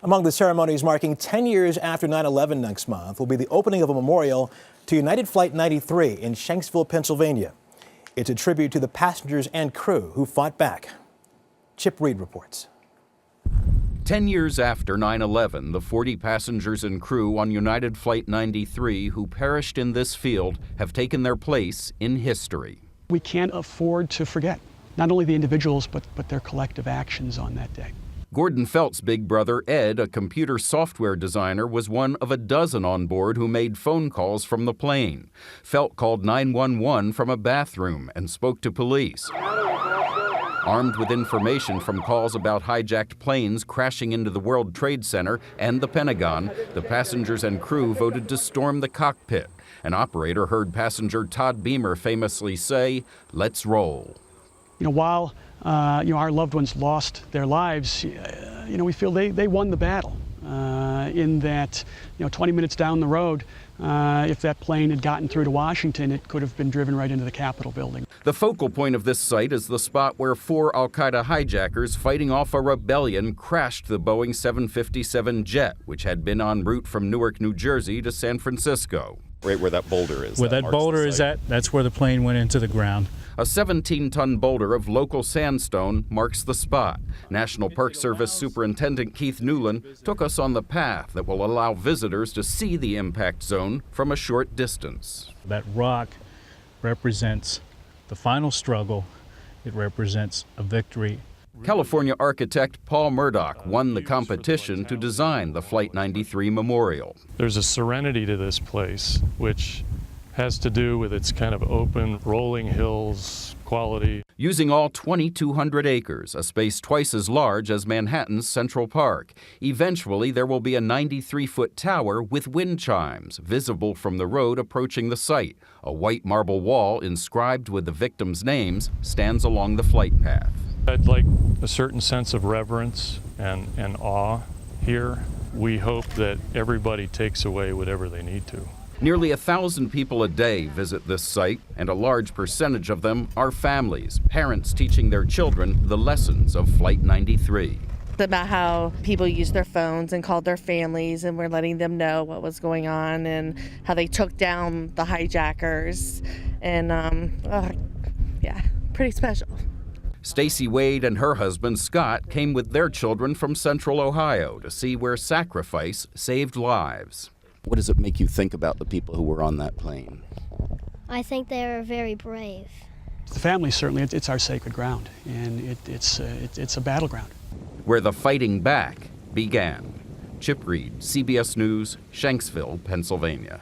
Among the ceremonies marking 10 years after 9/11 next month will be the opening of a memorial to United Flight 93 in Shanksville, Pennsylvania. It's a tribute to the passengers and crew who fought back. Reid reports. 10 years after 9/11, the 40 passengers and crew on United Flight 93 who perished in this field have taken their place in history. We can't afford to forget not only the individuals, but their collective actions on that day. Gordon Felt's big brother, Ed, a computer software designer, was one of a dozen on board who made phone calls from the plane. Felt called 911 from a bathroom and spoke to police. Armed with information from calls about hijacked planes crashing into the World Trade Center and the Pentagon, the passengers and crew voted to storm the cockpit. An operator heard passenger Todd Beamer famously say, "Let's roll." While our loved ones lost their lives, we feel they won the battle. In that, 20 minutes down the road, if that plane had gotten through to Washington, it could have been driven right into the Capitol building. The focal point of this site is the spot where 4 al-Qaeda hijackers fighting off a rebellion crashed the Boeing 757 jet, which had been en route from Newark, New Jersey to San Francisco. Right where that boulder is. Where that boulder is at, that's where the plane went into the ground. A 17-ton boulder of local sandstone marks the spot. National Park Service Superintendent Keith Newland took us on the path that will allow visitors to see the impact zone from a short distance. That rock represents the final struggle. It represents a victory. California architect Paul Murdoch won the competition to design the Flight 93 memorial. There's a serenity to this place, which has to do with its kind of open, rolling hills quality. Using all 2,200 acres, a space twice as large as Manhattan's Central Park. Eventually, there will be a 93-foot tower with wind chimes visible from the road approaching the site. A white marble wall inscribed with the victims' names stands along the flight path. I'd like a certain sense of reverence and awe here. We hope that everybody takes away whatever they need to. Nearly 1,000 people a day visit this site, and a large percentage of them are families, parents teaching their children the lessons of Flight 93. About how people used their phones and called their families, and we're letting them know what was going on and how they took down the hijackers. And pretty special. Stacy Wade and her husband Scott came with their children from Central Ohio to see where sacrifice saved lives. What does it make you think about the people who were on that plane? I think they were very brave. The family, certainly, it's our sacred ground, and it's a battleground. Where the fighting back began. Reid, CBS News, Shanksville, Pennsylvania.